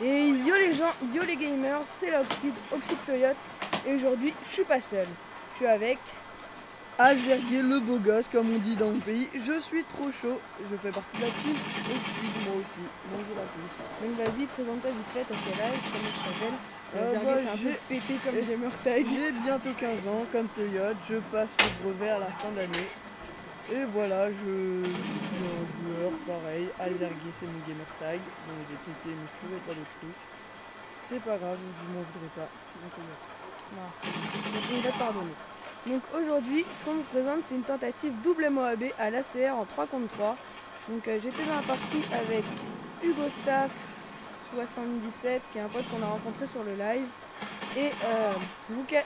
Et yo les gens, yo les gamers, c'est l'Oxyde, Oxyde Toyota. Et aujourd'hui, je suis pas seul. Je suis avec... Azergué le beau gosse, comme on dit dans mon pays. Je suis trop chaud. Je fais partie de la team Oxyde, moi aussi. Bonjour à tous. Donc vas-y, présente-toi vite fait, t'as quel âge, comment tu t'appelles c'est un peu pété comme gamer tag. J'ai bientôt 15 ans, comme Toyota. Je passe le brevet à la fin d'année. Et voilà, je suis un joueur, pareil. Azergué, c'est mon gamer tag. Bon, il est pété, mais je trouvais pas de truc. C'est pas grave, je m'en voudrais pas. Non, on va te pardonner. Donc aujourd'hui, ce qu'on vous présente, c'est une tentative double MOAB à l'ACR en 3 contre 3. Donc j'étais dans la partie avec Hugo Staff 77, qui est un pote qu'on a rencontré sur le live, et Wookat,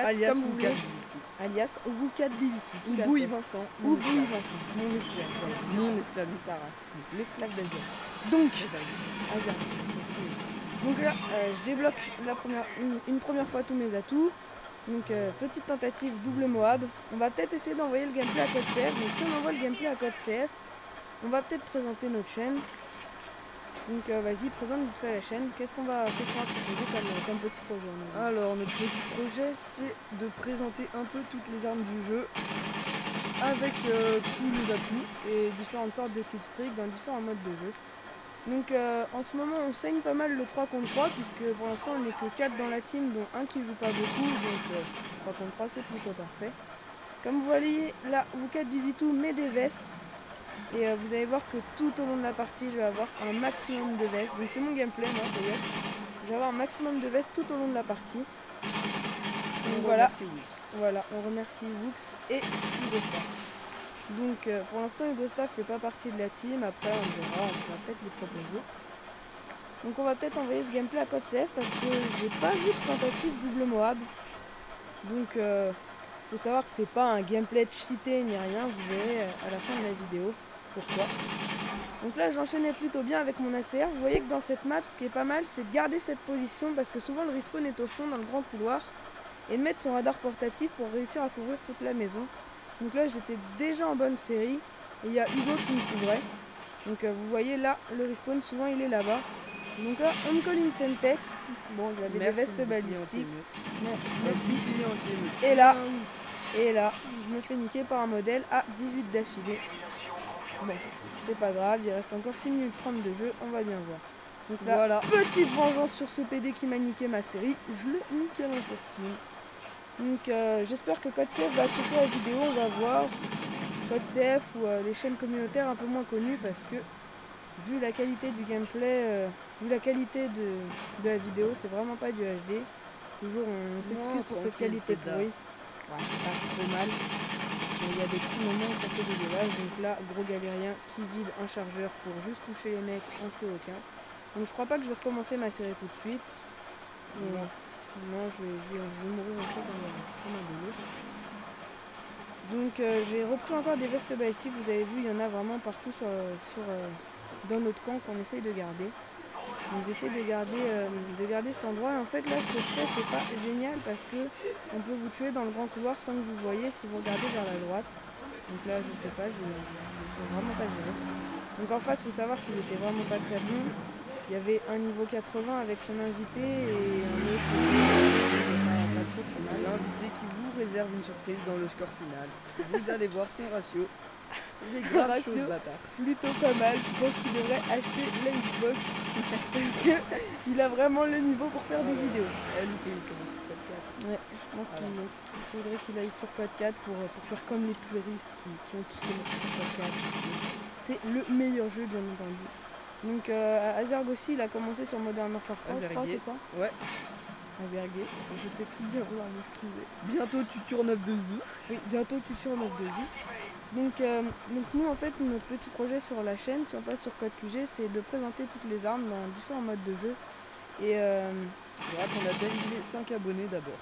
Alias comme vous voulez, Wookat. alias Wookat Diviti. Ou Bouille Vincent. Ou Bouille Vincent, mon esclave. Voilà. Mon esclave de Taras. L'esclave d'Azir. Donc, Azir. Donc là, je débloque une première fois tous mes atouts. Donc petite tentative double Moab. On va peut-être essayer d'envoyer le gameplay à code CF. Donc si on envoie le gameplay à code CF, on va peut-être présenter notre chaîne. Donc vas-y, présente vite fait la chaîne. Qu'est-ce qu'on va proposer comme petit projet? Alors notre petit projet, c'est de présenter un peu toutes les armes du jeu avec tous les atouts et différentes sortes de killstreak dans différents modes de jeu. Donc en ce moment on saigne pas mal le 3 contre 3 puisque pour l'instant on n'est que 4 dans la team dont un qui joue pas beaucoup, donc 3 contre 3 c'est plutôt parfait. Comme vous voyez là, Wookat BV2 met des vestes et vous allez voir que tout au long de la partie je vais avoir un maximum de vestes. Donc c'est mon gameplay moi d'ailleurs. Je vais avoir un maximum de vestes tout au long de la partie. Donc voilà, on remercie Wooks et Hugo Staff. Donc pour l'instant Hugo Staff fait pas partie de la team, après on verra, on va peut-être lui proposer. Donc on va peut-être envoyer ce gameplay à code CF parce que j'ai pas vu de tentative double Moab. Donc faut savoir que c'est pas un gameplay cheaté ni rien, vous verrez à la fin de la vidéo pourquoi. Donc là j'enchaînais plutôt bien avec mon ACR. Vous voyez que dans cette map ce qui est pas mal c'est de garder cette position parce que souvent le respawn est au fond dans le grand couloir. Et de mettre son radar portatif pour réussir à couvrir toute la maison. Donc là j'étais déjà en bonne série et il y a Hugo qui me couvrait. Donc vous voyez là le respawn souvent il est là-bas. Donc là on me colle une Semtex. Bon j'avais des vestes balistiques. Merci. Et là je me fais niquer par un modèle à 18 d'affilée. Bon c'est pas grave, il reste encore 6 minutes 30 de jeu, on va bien voir. Donc là, voilà. Petite vengeance sur ce PD qui m'a niqué ma série, je le nique à l'insertion. Donc j'espère que Code CF va accepter la vidéo, on va voir. Code CF ou les chaînes communautaires un peu moins connues parce que vu la qualité du gameplay, vu la qualité de la vidéo, c'est vraiment pas du HD. Toujours on s'excuse pour cette qualité pourrie. Ouais, c'est pas trop mal. Il y a des petits moments où ça fait dégueulasse. Donc là, gros galérien qui vide un chargeur pour juste toucher les mecs sans tuer aucun. Donc je crois pas que je vais recommencer ma série tout de suite. Non, je vais mourir un peu dans un dégueu. Donc j'ai repris encore des vestes balistiques, vous avez vu, il y en a vraiment partout dans notre camp qu'on essaye de garder. Donc j'essaie de garder cet endroit. Et en fait là ce que je fais c'est pas génial parce que on peut vous tuer dans le grand couloir sans que vous voyez si vous regardez vers la droite. Donc là je sais pas, j'ai vraiment pas géré. Donc en face il faut savoir qu'il était vraiment pas très bon. Il y avait un niveau 80 avec son invité et un autre pas trop mal. L'invité qui vous réserve une surprise dans le score final. Vous allez voir son ratio. Il est grave chose bâtard. Plutôt pas mal, je pense qu'il devrait acheter la Xbox parce qu'il a vraiment le niveau pour faire des vidéos. Elle fait comme sur Code 4. Ouais, je pense qu'il faudrait qu'il aille sur Code 4 pour faire comme les puristes qui ont tous les sur Code 4. C'est le meilleur jeu bien entendu. Donc Azerg aussi il a commencé sur Modern Warfare 3, je crois, c'est ça? Ouais. Azergué, j'étais plus bien vouloir m'excuser. Bientôt tu tues 9 de Zou. Oui, bientôt tu tues 9 de Zou. Donc nous en fait notre petit projet sur la chaîne, si on passe sur Code QG, c'est de présenter toutes les armes dans différents modes de jeu. Et voilà qu'on a validé 5 abonnés d'abord.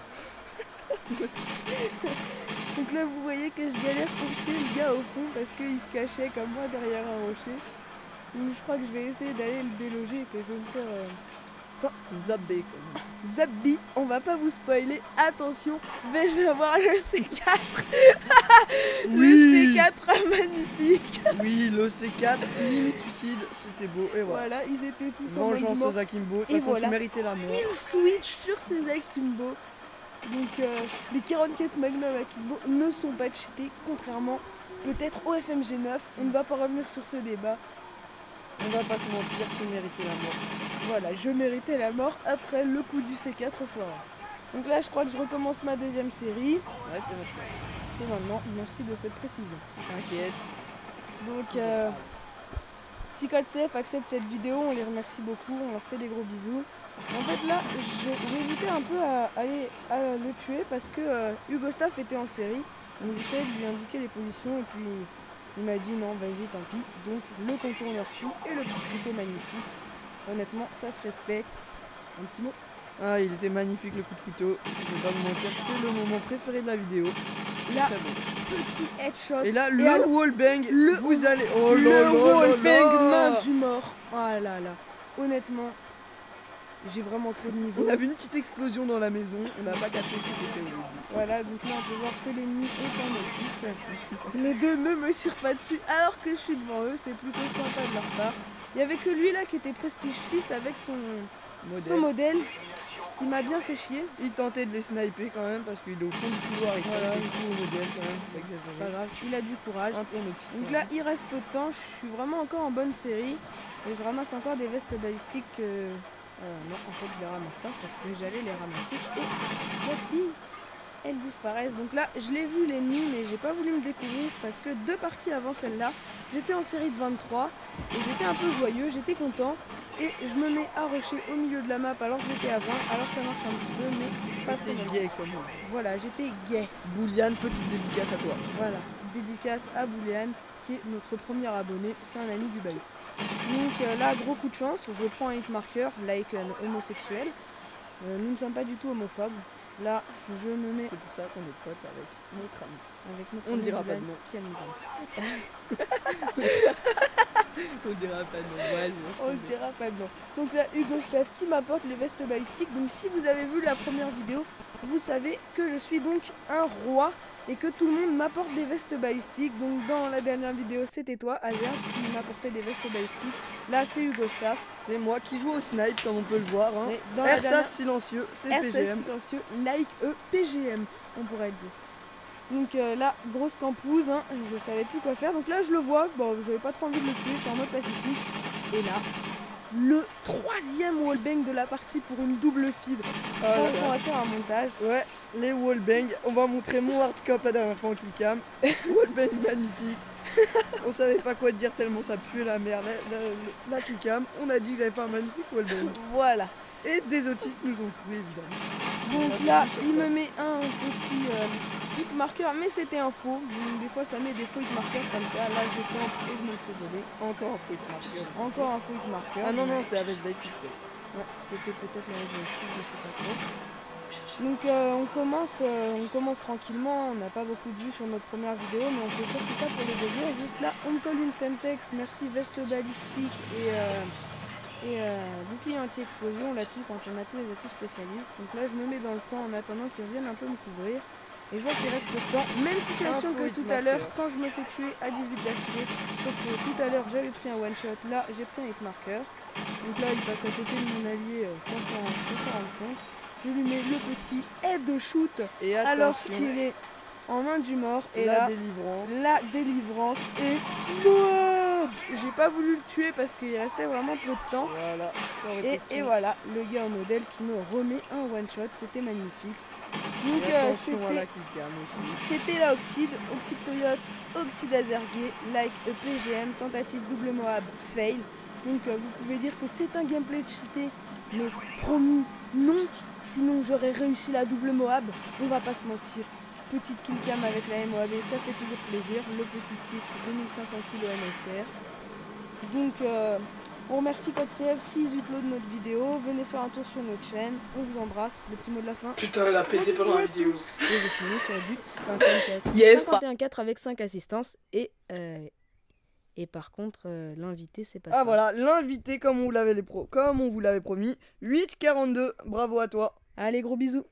Donc là vous voyez que je galère pour tuer le gars au fond parce qu'il se cachait comme moi derrière un rocher. Donc je crois que je vais essayer d'aller le déloger et que je vais me faire Enfin, Zabé. Zabbi, on va pas vous spoiler, attention, vais-je avoir le C4? Oui. Le C4 magnifique. Oui, le C4, limite suicide, c'était beau, et voilà. Voilà, ils étaient tous en mode Vengeance mort. aux Akimbo, de toute Et façon voilà. tu méritais la mort. Il switch sur ses Akimbo. Donc les 44 Magnum Akimbo ne sont pas cheatés, contrairement peut-être au FMG 9. On ne va pas revenir sur ce débat. On va pas se mentir, tu méritais la mort. Voilà, je méritais la mort après le coup du C4 foiré. Donc là, je crois que je recommence ma deuxième série. Ouais, c'est maintenant. C'est maintenant, merci de cette précision. T'inquiète. Donc, si Code CF accepte cette vidéo, on les remercie beaucoup, on leur fait des gros bisous. En fait, là, j'ai hésité un peu à le tuer parce que Hugo Staff était en série. Donc, j'essayais de lui indiquer les positions et puis il m'a dit non, vas-y, tant pis. Donc, le contourneur reçu et le couteau magnifique. Honnêtement, ça se respecte. Un petit mot. Ah, il était magnifique le coup de couteau. Je vais pas vous mentir, c'est le moment préféré de la vidéo. Là, petit headshot. Et là, le wallbang, vous allez... Oh là là, le wallbang, main du mort. Oh là là. Honnêtement, j'ai vraiment trop de niveau. On avait une petite explosion dans la maison, on n'a pas capté ce que c'était. Voilà, donc là on peut voir que l'ennemi est en autiste. Les deux ne me tirent pas dessus alors que je suis devant eux, c'est plutôt sympa de leur part. Il n'y avait que lui là qui était Prestige 6 avec son modèle. Il m'a bien fait chier. Il tentait de les sniper quand même parce qu'il est au fond du couloir et voilà, il tout au modèle quand même. Pas grave, il a du courage. Un peu en autiste. Donc là il reste peu de temps, je suis vraiment encore en bonne série. Et je ramasse encore des vestes balistiques. Non, en fait je les ramasse pas parce que j'allais les ramasser. Et elles disparaissent. Donc là, je l'ai vu l'ennemi, mais j'ai pas voulu me découvrir parce que 2 parties avant celle-là, j'étais en série de 23 et j'étais un peu joyeux, j'étais content et je me mets à rusher au milieu de la map alors que j'étais à 20, alors ça marche un petit peu, mais pas très gay comme moi. Voilà, j'étais gay. Bouliane, petite dédicace à toi. Voilà, dédicace à Bouliane qui est notre premier abonné, c'est un ami du bail. Donc là, gros coup de chance, je prends un hit marker, like un homosexuel. Nous ne sommes pas du tout homophobes. Là, je me mets... C'est pour ça qu'on est potes avec notre ami. Avec notre on ami dira pas de nom. Qui a mis on dira pas de nom. Ouais, on dira pas de nom. Donc là, Hugo Staff qui m'apporte les vestes balistiques. Donc si vous avez vu la première vidéo, vous savez que je suis donc un roi et que tout le monde m'apporte des vestes balistiques. Donc dans la dernière vidéo, c'était toi, Azer, qui m'apportait des vestes balistiques. Là, c'est Hugo Staff. C'est moi qui joue au snipe, comme on peut le voir. Hein. RSAS silencieux, c'est PGM. RSAS silencieux, like PGM, on pourrait dire. Donc là, grosse campouse, hein, je savais plus quoi faire. Donc là, je le vois, bon, j'avais pas trop envie de le tuer, j'étais en mode pacifique. Et là, le 3e wallbang de la partie pour une double feed. On va faire un montage. Ouais, les wallbangs. On va montrer mon hardcop la dernière fois en killcam. Wallbang magnifique. On savait pas quoi dire tellement ça puait la merde. La killcam, on a dit que j'avais pas un magnifique wallbang. Voilà. Et des autistes nous ont cloué évidemment. Donc là, il me met un petit hit marker, mais c'était un faux. Donc, des fois, ça met des faux hit markers comme ça. Là, je campe et je me le fais voler. Encore un faux hit marker. Encore un faux hit marker. Ah non, non, c'était avec Baitic. Ouais, c'était peut-être la raison. Je sais pas trop. Donc on commence tranquillement, on n'a pas beaucoup de vues sur notre première vidéo, mais on peut faire tout ça pour les débuts. Juste là, on me colle une Semtex, merci veste balistique et bouclier anti-explosion, là tout quand on a tous les atouts spécialistes. Donc là je me mets dans le coin en attendant qu'ils reviennent un peu me couvrir. Et je vois qu'il reste peu de temps, même situation que tout à l'heure quand je me fais tuer à 18 d'affilée. Sauf que tout à l'heure j'avais pris un one shot, là j'ai pris un hit marker. Donc là il passe à côté de mon allié sans s'en rendre compte. Je lui mets le petit head shoot et alors qu'il est en main du mort. Et la là, délivrance et wow, j'ai pas voulu le tuer parce qu'il restait vraiment peu de temps. Voilà, et voilà, le gars en modèle qui me remet un one shot, c'était magnifique. Donc c'était la Oxyde Toyota, Oxyde Azergué, like PGM, tentative double Moab, fail. Donc vous pouvez dire que c'est un gameplay cheaté, mais promis, non. Sinon j'aurais réussi la double Moab, on va pas se mentir. Petite killcam avec la Moab, ça fait toujours plaisir. Le petit titre, 2500 kg MSR. Donc on remercie Code CF s'ils uploadent notre vidéo. Venez faire un tour sur notre chaîne. On vous embrasse. Le petit mot de la fin. Putain, elle a pété pendant la vidéo. Et je finis sur du 54. Yes, 51-4 avec 5 assistances. Et Et par contre, l'invité, c'est pas Ah ça. voilà, l'invité, comme on vous l'avait promis, 8,42. Bravo à toi. Allez, gros bisous.